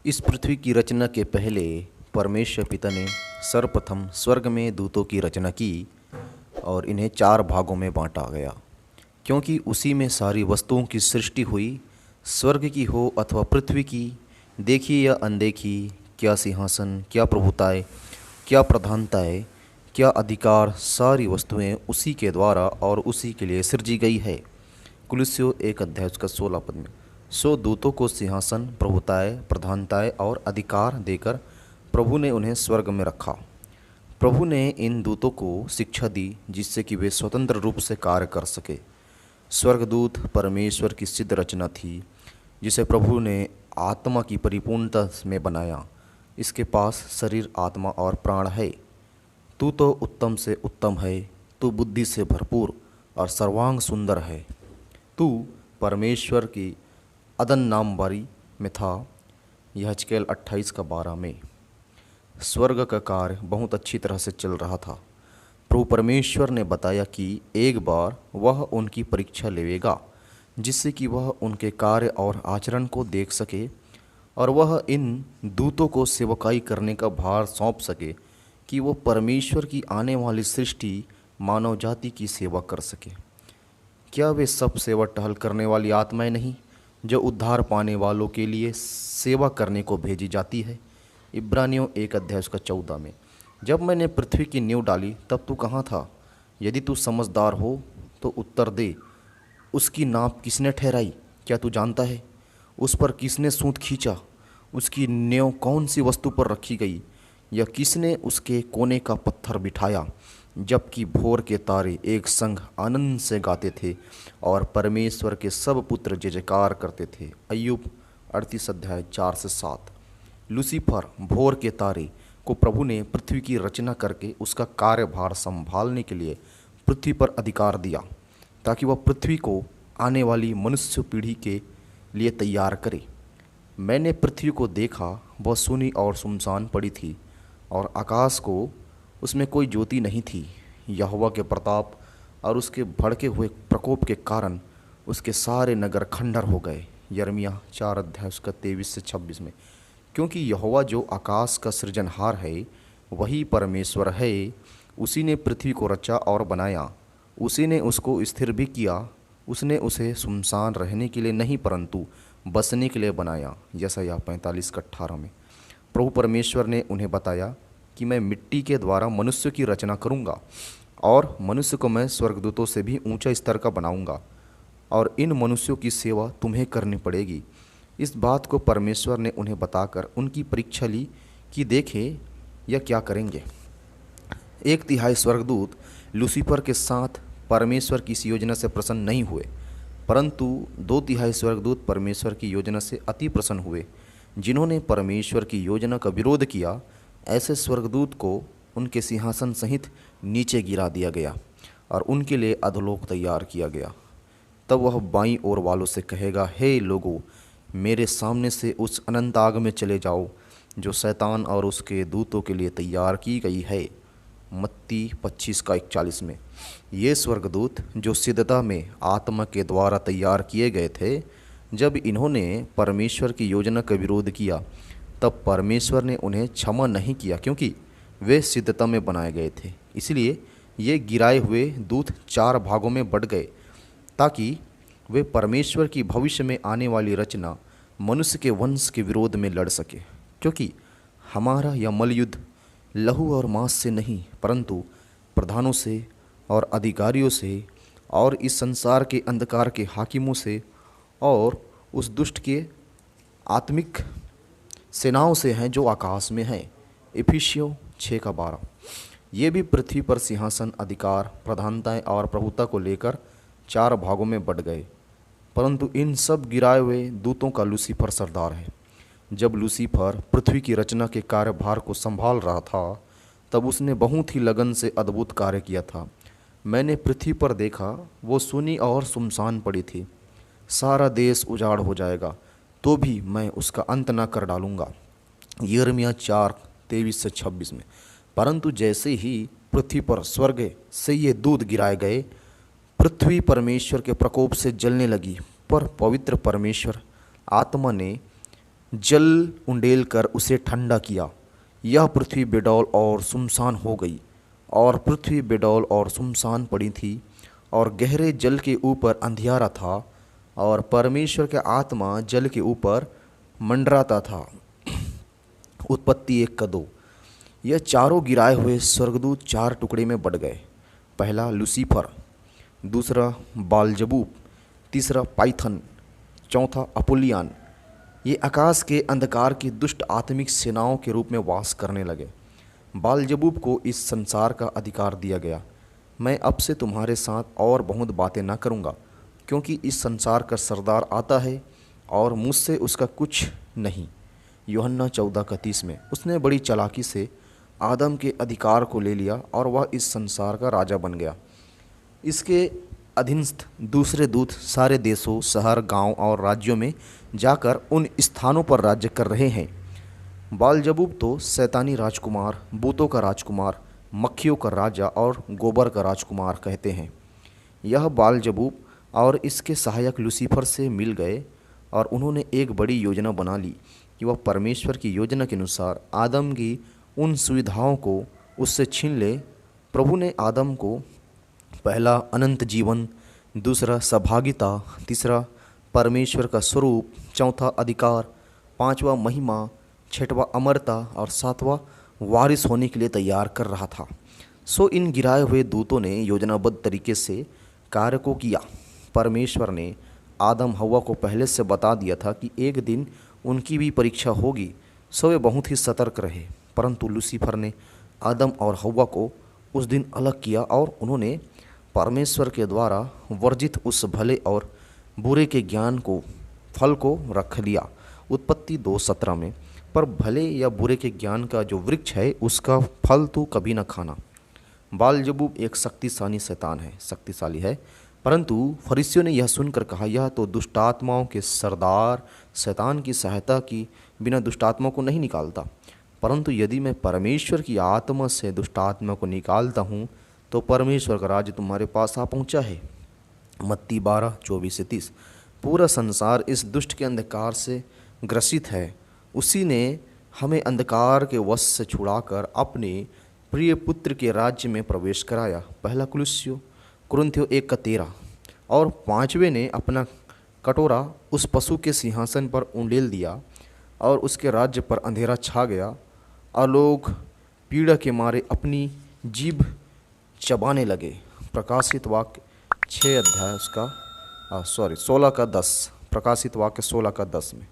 इस पृथ्वी की रचना के पहले परमेश्वर पिता ने सर्वप्रथम स्वर्ग में दूतों की रचना की और इन्हें 4 भागों में बांटा गया, क्योंकि उसी में सारी वस्तुओं की सृष्टि हुई। स्वर्ग की हो अथवा पृथ्वी की, देखी या अनदेखी, क्या सिंहासन, क्या प्रभुताएं, क्या प्रधानताएं, क्या अधिकार, सारी वस्तुएं उसी के द्वारा और उसी के लिए सृजी गई है। कुलुस्सियों 1 अध्याय उसका 16 पद में। सो दूतों को सिंहासन, प्रभुताएं, प्रधानताएं और अधिकार देकर प्रभु ने उन्हें स्वर्ग में रखा। प्रभु ने इन दूतों को शिक्षा दी जिससे कि वे स्वतंत्र रूप से कार्य कर सके। स्वर्गदूत परमेश्वर की सिद्ध रचना थी जिसे प्रभु ने आत्मा की परिपूर्णता में बनाया। इसके पास शरीर, आत्मा और प्राण है। तू तो उत्तम से उत्तम है, तू बुद्धि से भरपूर और सर्वांग सुंदर है। तू परमेश्वर की अदन नामवारी में था। यह हिजकेल 28 का 12 में। स्वर्ग का कार्य बहुत अच्छी तरह से चल रहा था। प्रभु परमेश्वर ने बताया कि एक बार वह उनकी परीक्षा लेगा जिससे कि वह उनके कार्य और आचरण को देख सके और वह इन दूतों को सेवकाई करने का भार सौंप सके कि वो परमेश्वर की आने वाली सृष्टि मानव जाति की सेवा कर सके। क्या वे सब सेवा टहल करने वाली आत्माएं नहीं जो उद्धार पाने वालों के लिए सेवा करने को भेजी जाती है। इब्रानियों 1 अध्याय उसका 14 में। जब मैंने पृथ्वी की नींव डाली तब तू कहाँ था? यदि तू समझदार हो तो उत्तर दे। उसकी नाप किसने ठहराई? क्या तू जानता है? उस पर किसने सूत खींचा? उसकी नींव कौन सी वस्तु पर रखी गई? या किसने उसके कोने का पत्थर बिठाया? जबकि भोर के तारे एक संग आनंद से गाते थे और परमेश्वर के सब पुत्र जय जयकार करते थे। अय्यूब 38 अध्याय 4 से 7। लूसीफर, भोर के तारे को प्रभु ने पृथ्वी की रचना करके उसका कार्यभार संभालने के लिए पृथ्वी पर अधिकार दिया ताकि वह पृथ्वी को आने वाली मनुष्य पीढ़ी के लिए तैयार करे। मैंने पृथ्वी को देखा, वह सूनी और सुनसान पड़ी थी और आकाश को उसमें कोई ज्योति नहीं थी। यहोवा के प्रताप और उसके भड़के हुए प्रकोप के कारण उसके सारे नगर खंडर हो गए। यिर्मयाह 4 अध्याय उसका 23 से 26 में। क्योंकि यहोवा जो आकाश का सृजनहार है वही परमेश्वर है। उसी ने पृथ्वी को रचा और बनाया। उसी ने उसको स्थिर भी किया। उसने उसे सुनसान रहने के लिए नहीं परंतु बसने के लिए बनाया। यशायाह 45 का 18 में। प्रभु परमेश्वर ने उन्हें बताया कि मैं मिट्टी के द्वारा मनुष्य की रचना करूंगा और मनुष्य को मैं स्वर्गदूतों से भी ऊंचा स्तर का बनाऊंगा और इन मनुष्यों की सेवा तुम्हें करनी पड़ेगी। इस बात को परमेश्वर ने उन्हें बताकर उनकी परीक्षा ली कि देखें यह क्या करेंगे। 1/3 स्वर्गदूत लूसीफर के साथ परमेश्वर की इस योजना से प्रसन्न नहीं हुए, परंतु 2/3 स्वर्गदूत परमेश्वर की योजना से अति प्रसन्न हुए। जिन्होंने परमेश्वर की योजना का विरोध किया, ऐसे स्वर्गदूत को उनके सिंहासन सहित नीचे गिरा दिया गया और उनके लिए अधोलोक तैयार किया गया। तब वह बाईं ओर वालों से कहेगा, हे लोगों, मेरे सामने से उस अनंत आग में चले जाओ जो शैतान और उसके दूतों के लिए तैयार की गई है। मत्ती 25 का 41 में। ये स्वर्गदूत जो सिद्धता में आत्मा के द्वारा तैयार किए गए थे, जब इन्होंने परमेश्वर की योजना का विरोध किया तब परमेश्वर ने उन्हें क्षमा नहीं किया क्योंकि वे सिद्धता में बनाए गए थे। इसलिए ये गिराए हुए दूत 4 भागों में बट गए ताकि वे परमेश्वर की भविष्य में आने वाली रचना मनुष्य के वंश के विरोध में लड़ सके। क्योंकि हमारा यह मलयुद्ध लहू और मांस से नहीं परंतु प्रधानों से और अधिकारियों से और इस संसार के अंधकार के हाकिमों से और उस दुष्ट के आत्मिक सेनाओं से हैं जो आकाश में हैं। इफिसियों 6 का 12। ये भी पृथ्वी पर सिंहासन, अधिकार, प्रधानताएं और प्रभुता को लेकर 4 भागों में बट गए, परंतु इन सब गिराए हुए दूतों का लूसीफर सरदार है। जब लूसीफर पृथ्वी की रचना के कार्यभार को संभाल रहा था तब उसने बहुत ही लगन से अद्भुत कार्य किया था। मैंने पृथ्वी पर देखा, वो सूनी और सुनसान पड़ी थी। सारा देश उजाड़ हो जाएगा तो भी मैं उसका अंत न कर डालूंगा। यिर्मयाह 4 23 से 26 में। परंतु जैसे ही पृथ्वी पर स्वर्ग से ये दूत गिराए गए, पृथ्वी परमेश्वर के प्रकोप से जलने लगी। पर पवित्र परमेश्वर आत्मा ने जल उंडेल कर उसे ठंडा किया। यह पृथ्वी बेडौल और सुनसान हो गई, और पृथ्वी बेडौल और सुनसान पड़ी थी, और गहरे जल के ऊपर अंधियारा था, और परमेश्वर का आत्मा जल के ऊपर मंडराता था। उत्पत्ति 1:2। यह चारों गिराए हुए स्वर्गदूत चार टुकड़े में बट गए। पहला लूसीफर, दूसरा बालजबूब, तीसरा पाइथन, चौथा अपुलियान। ये आकाश के अंधकार की दुष्ट आत्मिक सेनाओं के रूप में वास करने लगे। बालजबूब को इस संसार का अधिकार दिया गया। मैं अब से तुम्हारे साथ और बहुत बातें न करूँगा, क्योंकि इस संसार का सरदार आता है और मुझसे उसका कुछ नहीं। यूहन्ना 14:30 में उसने बड़ी चालाकी से आदम के अधिकार को ले लिया और वह इस संसार का राजा बन गया। इसके अधीनस्थ दूसरे दूत सारे देशों, शहर, गांव और राज्यों में जाकर उन स्थानों पर राज्य कर रहे हैं। बालजबूब तो शैतानी राजकुमार, भूतों का राजकुमार, मक्खियों का राजा और गोबर का राजकुमार कहते हैं। यह बालजबूब और इसके सहायक लूसीफर से मिल गए और उन्होंने एक बड़ी योजना बना ली कि वह परमेश्वर की योजना के अनुसार आदम की उन सुविधाओं को उससे छीन ले। प्रभु ने आदम को पहला अनंत जीवन, दूसरा सहभागिता, तीसरा परमेश्वर का स्वरूप, चौथा अधिकार, पांचवा महिमा, छठवां अमरता और सातवां वारिस होने के लिए तैयार कर रहा था। सो इन गिराए हुए दूतों ने योजनाबद्ध तरीके से कार्य को किया। परमेश्वर ने आदम हव्वा को पहले से बता दिया था कि एक दिन उनकी भी परीक्षा होगी, सो वे बहुत ही सतर्क रहे। परंतु लूसीफर ने आदम और हव्वा को उस दिन अलग किया और उन्होंने परमेश्वर के द्वारा वर्जित उस भले और बुरे के ज्ञान को, फल को रख लिया। उत्पत्ति 2:17 में, पर भले या बुरे के ज्ञान का जो वृक्ष है उसका फल तो कभी न खाना। बालजबूब एक शक्तिशाली है, परंतु फरीसियों ने यह सुनकर कहा, यह तो दुष्टात्माओं के सरदार शैतान की सहायता की बिना दुष्टात्मा को नहीं निकालता। परंतु यदि मैं परमेश्वर की आत्मा से दुष्टात्मा को निकालता हूँ तो परमेश्वर का राज्य तुम्हारे पास आ पहुँचा है। मत्ती 12:24-30। पूरा संसार इस दुष्ट के अंधकार से ग्रसित है। उसी ने हमें अंधकार के वश से छुड़ाकर अपने प्रिय पुत्र के राज्य में प्रवेश कराया। पहला कुरिन्थियों 1:13। और पांचवें ने अपना कटोरा उस पशु के सिंहासन पर उंडेल दिया और उसके राज्य पर अंधेरा छा गया और लोग पीड़ा के मारे अपनी जीभ चबाने लगे। प्रकाशित वाक्य 6 अध्याय उसका 16 का 10। प्रकाशित वाक्य 16 का 10 में।